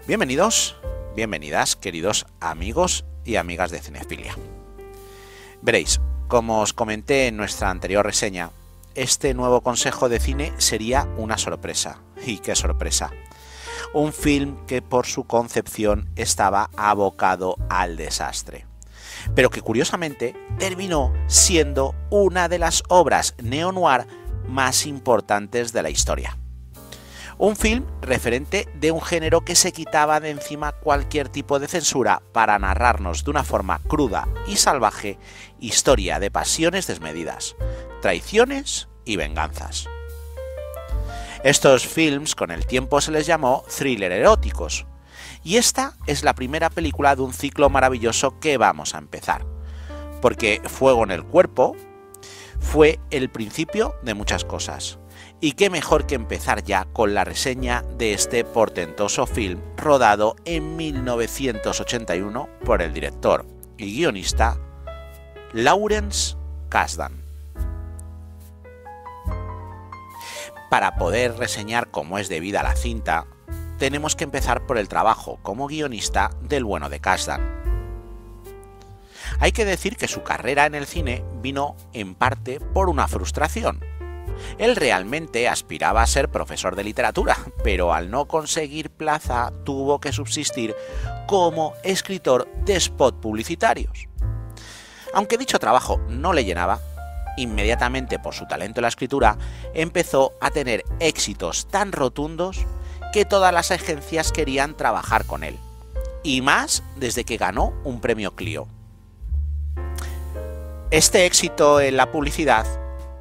Bienvenidos, bienvenidas, queridos amigos y amigas de Cinefilia. Veréis, como os comenté en nuestra anterior reseña, este nuevo consejo de cine sería una sorpresa. ¡Y qué sorpresa! Un film que por su concepción estaba abocado al desastre, pero que curiosamente terminó siendo una de las obras neo-noir más importantes de la historia. Un film referente de un género que se quitaba de encima cualquier tipo de censura para narrarnos de una forma cruda y salvaje historia de pasiones desmedidas, traiciones y venganzas. Estos films con el tiempo se les llamó thriller eróticos, y esta es la primera película de un ciclo maravilloso que vamos a empezar, porque Fuego en el cuerpo fue el principio de muchas cosas. Y qué mejor que empezar ya con la reseña de este portentoso film rodado en 1981 por el director y guionista Lawrence Kasdan. Para poder reseñar como es debida la cinta, tenemos que empezar por el trabajo como guionista del bueno de Kasdan. Hay que decir que su carrera en el cine vino en parte por una frustración. Él realmente aspiraba a ser profesor de literatura, pero al no conseguir plaza tuvo que subsistir como escritor de spot publicitarios. Aunque dicho trabajo no le llenaba, inmediatamente por su talento en la escritura empezó a tener éxitos tan rotundos que todas las agencias querían trabajar con él, y más desde que ganó un premio Clio. Este éxito en la publicidad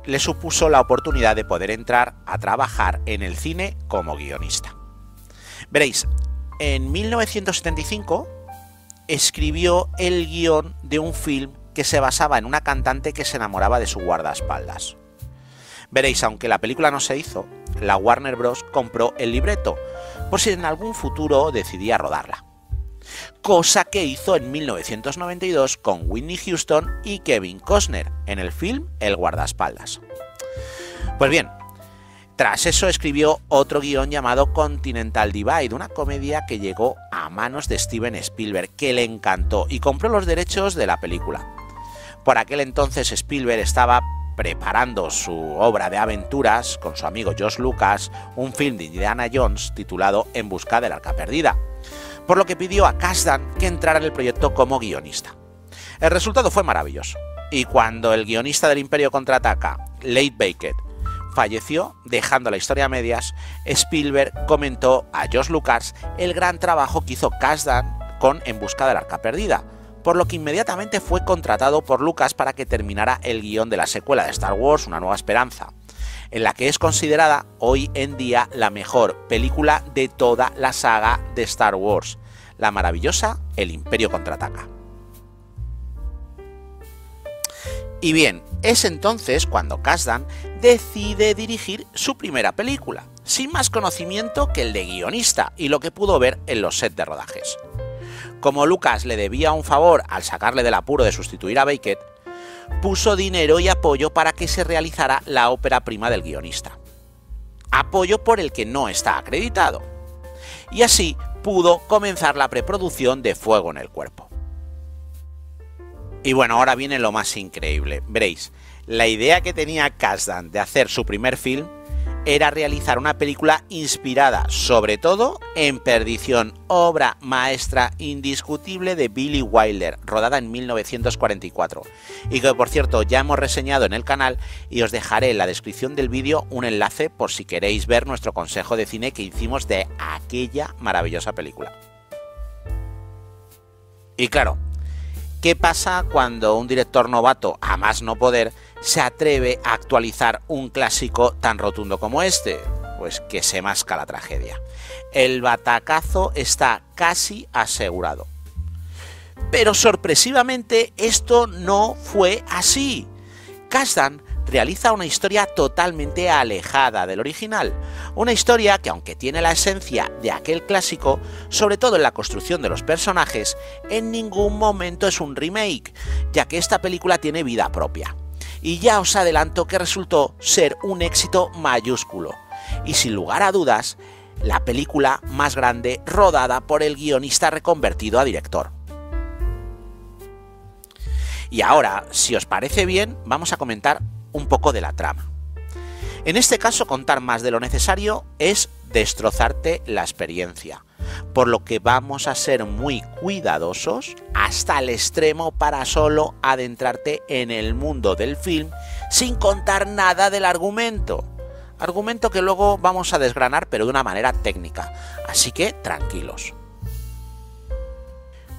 le supuso la oportunidad de poder entrar a trabajar en el cine como guionista. Veréis, en 1975 escribió el guión de un film que se basaba en una cantante que se enamoraba de su guardaespaldas. Veréis, aunque la película no se hizo, la Warner Bros. Compró el libreto, por si en algún futuro decidía rodarla. Cosa que hizo en 1992 con Whitney Houston y Kevin Costner en el film El guardaespaldas. Pues bien, tras eso escribió otro guión llamado Continental Divide, una comedia que llegó a manos de Steven Spielberg, que le encantó y compró los derechos de la película. Por aquel entonces Spielberg estaba preparando su obra de aventuras con su amigo George Lucas, un film de Indiana Jones titulado En busca del arca perdida, por lo que pidió a Kasdan que entrara en el proyecto como guionista. El resultado fue maravilloso, y cuando el guionista del Imperio contraataca, Leigh Beckett, falleció dejando la historia a medias, Spielberg comentó a George Lucas el gran trabajo que hizo Kasdan con En busca del arca perdida, por lo que inmediatamente fue contratado por Lucas para que terminara el guión de la secuela de Star Wars, Una nueva esperanza, en la que es considerada hoy en día la mejor película de toda la saga de Star Wars, la maravillosa El Imperio contraataca. Y bien, es entonces cuando Kasdan decide dirigir su primera película, sin más conocimiento que el de guionista y lo que pudo ver en los sets de rodajes. Como Lucas le debía un favor al sacarle del apuro de sustituir a Beckett, puso dinero y apoyo para que se realizara la ópera prima del guionista. Apoyo por el que no está acreditado. Y así pudo comenzar la preproducción de Fuego en el cuerpo. Y bueno, ahora viene lo más increíble. Veréis, la idea que tenía Kasdan de hacer su primer film era realizar una película inspirada, sobre todo, en Perdición, obra maestra indiscutible de Billy Wilder, rodada en 1944, y que por cierto ya hemos reseñado en el canal, y os dejaré en la descripción del vídeo un enlace por si queréis ver nuestro consejo de cine que hicimos de aquella maravillosa película. Y claro, ¿qué pasa cuando un director novato, a más no poder, se atreve a actualizar un clásico tan rotundo como este? Pues que se masca la tragedia. El batacazo está casi asegurado. Pero sorpresivamente esto no fue así. Kasdan realiza una historia totalmente alejada del original. Una historia que, aunque tiene la esencia de aquel clásico, sobre todo en la construcción de los personajes, en ningún momento es un remake, ya que esta película tiene vida propia. Y ya os adelanto que resultó ser un éxito mayúsculo. Y sin lugar a dudas, la película más grande rodada por el guionista reconvertido a director. Y ahora, si os parece bien, vamos a comentar un poco de la trama. En este caso, contar más de lo necesario es destrozarte la experiencia, por lo que vamos a ser muy cuidadosos hasta el extremo para solo adentrarte en el mundo del film sin contar nada del argumento. Argumento que luego vamos a desgranar, pero de una manera técnica, así que tranquilos.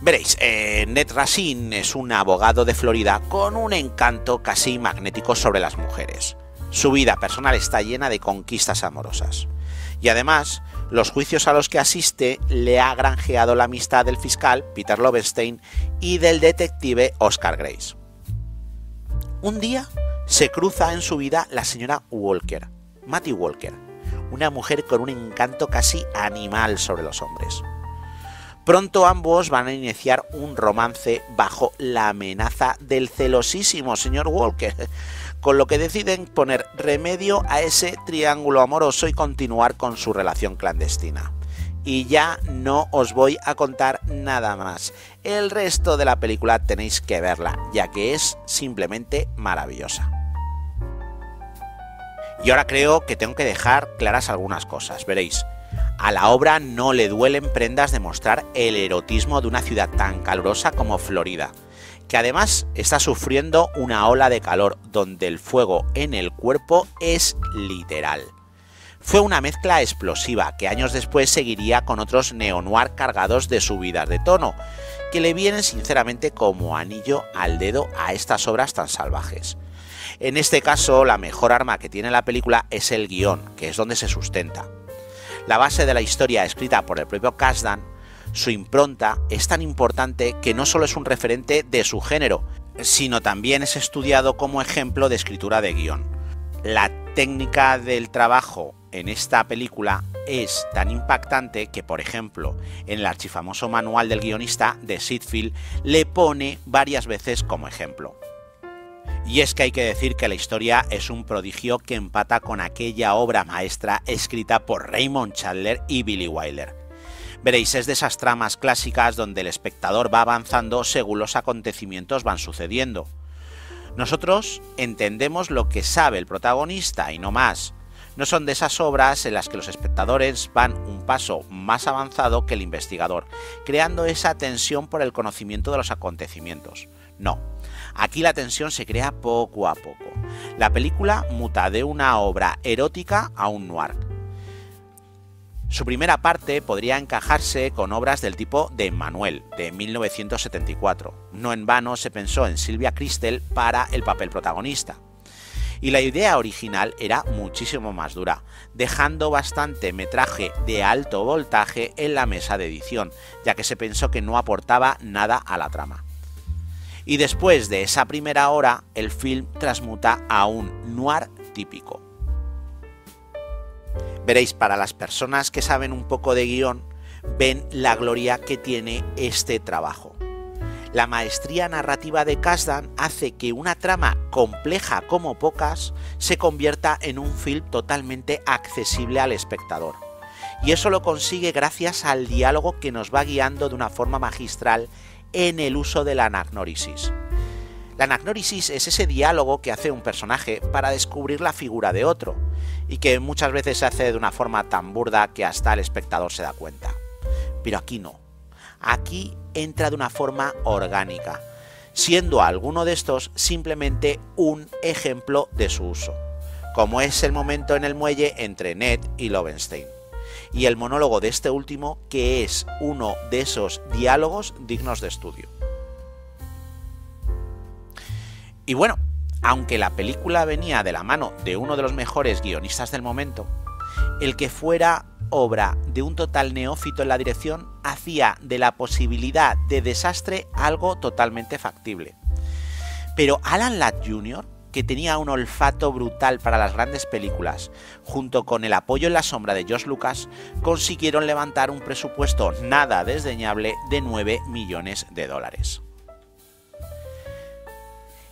Veréis, Ned Racine es un abogado de Florida con un encanto casi magnético sobre las mujeres. Su vida personal está llena de conquistas amorosas. Y además, los juicios a los que asiste le ha granjeado la amistad del fiscal Peter Lovenstein y del detective Oscar Grace. Un día se cruza en su vida la señora Walker, Mattie Walker, una mujer con un encanto casi animal sobre los hombres. Pronto ambos van a iniciar un romance bajo la amenaza del celosísimo señor Walker, con lo que deciden poner remedio a ese triángulo amoroso y continuar con su relación clandestina. Y ya no os voy a contar nada más. El resto de la película tenéis que verla, ya que es simplemente maravillosa. Y ahora creo que tengo que dejar claras algunas cosas, veréis. A la obra no le duelen prendas de mostrar el erotismo de una ciudad tan calurosa como Florida, que además está sufriendo una ola de calor donde el fuego en el cuerpo es literal. Fue una mezcla explosiva que años después seguiría con otros neo-noir cargados de subidas de tono, que le vienen sinceramente como anillo al dedo a estas obras tan salvajes. En este caso, la mejor arma que tiene la película es el guión, que es donde se sustenta. La base de la historia escrita por el propio Kasdan, su impronta es tan importante que no solo es un referente de su género, sino también es estudiado como ejemplo de escritura de guión. La técnica del trabajo en esta película es tan impactante que, por ejemplo, en el archifamoso manual del guionista de Sitfield le pone varias veces como ejemplo. Y es que hay que decir que la historia es un prodigio que empata con aquella obra maestra escrita por Raymond Chandler y Billy Wilder. Veréis, es de esas tramas clásicas donde el espectador va avanzando según los acontecimientos van sucediendo. Nosotros entendemos lo que sabe el protagonista y no más. No son de esas obras en las que los espectadores van un paso más avanzado que el investigador, creando esa tensión por el conocimiento de los acontecimientos. No. Aquí la tensión se crea poco a poco. La película muta de una obra erótica a un noir. Su primera parte podría encajarse con obras del tipo de Emmanuel, de 1974. No en vano se pensó en Sylvia Kristel para el papel protagonista. Y la idea original era muchísimo más dura, dejando bastante metraje de alto voltaje en la mesa de edición, ya que se pensó que no aportaba nada a la trama. Y después de esa primera hora, el film transmuta a un noir típico. Veréis, para las personas que saben un poco de guión, ven la gloria que tiene este trabajo. La maestría narrativa de Kasdan hace que una trama compleja como pocas se convierta en un film totalmente accesible al espectador. Y eso lo consigue gracias al diálogo que nos va guiando de una forma magistral en el uso de la anagnórisis. La anagnórisis es ese diálogo que hace un personaje para descubrir la figura de otro, y que muchas veces se hace de una forma tan burda que hasta el espectador se da cuenta. Pero aquí no. Aquí entra de una forma orgánica, siendo alguno de estos simplemente un ejemplo de su uso, como es el momento en el muelle entre Ned y Lovenstein. Y el monólogo de este último, que es uno de esos diálogos dignos de estudio. Y bueno, aunque la película venía de la mano de uno de los mejores guionistas del momento, el que fuera obra de un total neófito en la dirección hacía de la posibilidad de desastre algo totalmente factible. Pero Alan Ladd Jr., que tenía un olfato brutal para las grandes películas, junto con el apoyo en la sombra de George Lucas, consiguieron levantar un presupuesto nada desdeñable de $9 millones.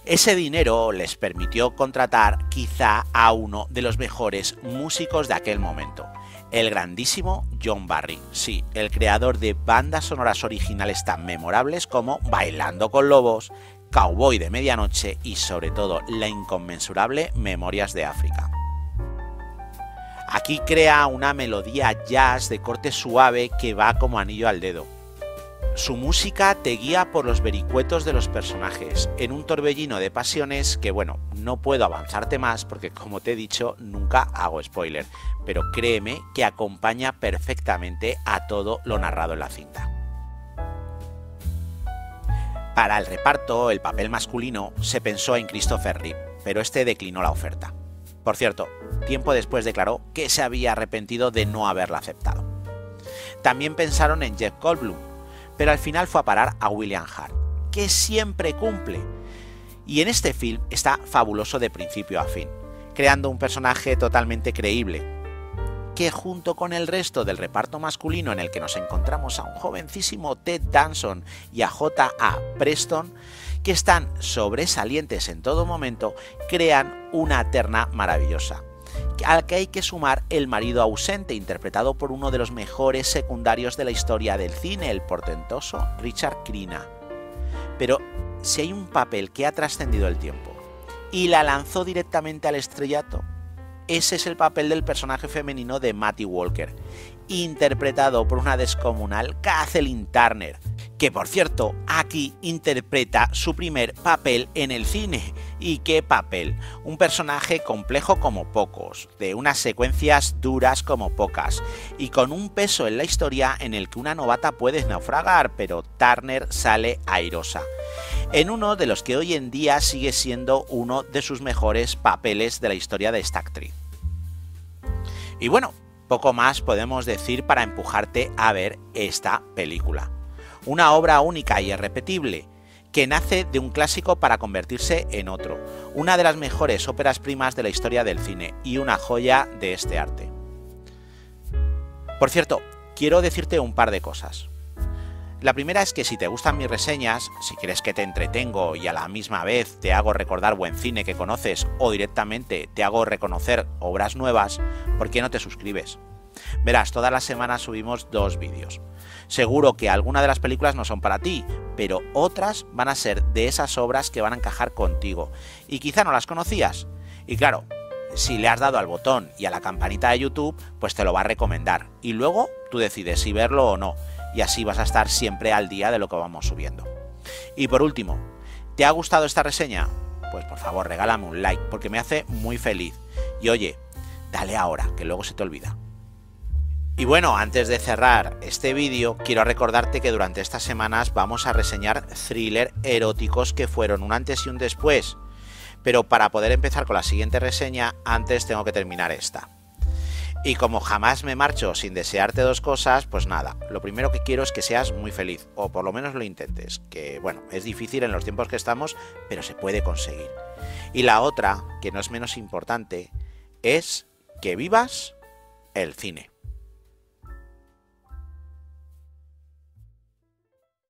Ese dinero les permitió contratar quizá a uno de los mejores músicos de aquel momento, El grandísimo John Barry, sí, el creador de bandas sonoras originales tan memorables como Bailando con Lobos, Cowboy de Medianoche y sobre todo la inconmensurable Memorias de África. Aquí crea una melodía jazz de corte suave que va como anillo al dedo. Su música te guía por los vericuetos de los personajes, en un torbellino de pasiones que, bueno, no puedo avanzarte más porque, como te he dicho, nunca hago spoiler, pero créeme que acompaña perfectamente a todo lo narrado en la cinta. Para el reparto, el papel masculino se pensó en Christopher Reeve, pero este declinó la oferta. Por cierto, tiempo después declaró que se había arrepentido de no haberla aceptado. También pensaron en Jeff Goldblum, pero al final fue a parar a William Hurt, que siempre cumple. Y en este film está fabuloso de principio a fin, creando un personaje totalmente creíble, que junto con el resto del reparto masculino en el que nos encontramos a un jovencísimo Ted Danson y a J.A. Preston, que están sobresalientes en todo momento, crean una terna maravillosa, al que hay que sumar el marido ausente, interpretado por uno de los mejores secundarios de la historia del cine, el portentoso Richard Crenna. Pero si hay un papel que ha trascendido el tiempo y la lanzó directamente al estrellato, ese es el papel del personaje femenino de Mattie Walker, interpretado por una descomunal Kathleen Turner, que por cierto aquí interpreta su primer papel en el cine. ¿Y qué papel? Un personaje complejo como pocos, de unas secuencias duras como pocas, y con un peso en la historia en el que una novata puede naufragar, pero Turner sale airosa, en uno de los que hoy en día sigue siendo uno de sus mejores papeles de la historia de esta actriz. Y bueno, poco más podemos decir para empujarte a ver esta película. Una obra única y irrepetible, que nace de un clásico para convertirse en otro, una de las mejores óperas primas de la historia del cine y una joya de este arte. Por cierto, quiero decirte un par de cosas. La primera es que si te gustan mis reseñas, si crees que te entretengo y a la misma vez te hago recordar buen cine que conoces o directamente te hago reconocer obras nuevas, ¿por qué no te suscribes? Verás, todas las semanas subimos 2 vídeos. Seguro que algunas de las películas no son para ti, pero otras van a ser de esas obras que van a encajar contigo y quizá no las conocías. Y claro, si le has dado al botón y a la campanita de YouTube, pues te lo va a recomendar y luego tú decides si verlo o no, y así vas a estar siempre al día de lo que vamos subiendo. Y por último, ¿te ha gustado esta reseña? Pues por favor regálame un like porque me hace muy feliz. Y oye, dale ahora, que luego se te olvida. Y bueno, antes de cerrar este vídeo, quiero recordarte que durante estas semanas vamos a reseñar thrillers eróticos que fueron un antes y un después. Pero para poder empezar con la siguiente reseña, antes tengo que terminar esta. Y como jamás me marcho sin desearte 2 cosas, pues nada, lo primero que quiero es que seas muy feliz, o por lo menos lo intentes, que bueno, es difícil en los tiempos que estamos, pero se puede conseguir. Y la otra, que no es menos importante, es que vivas el cine.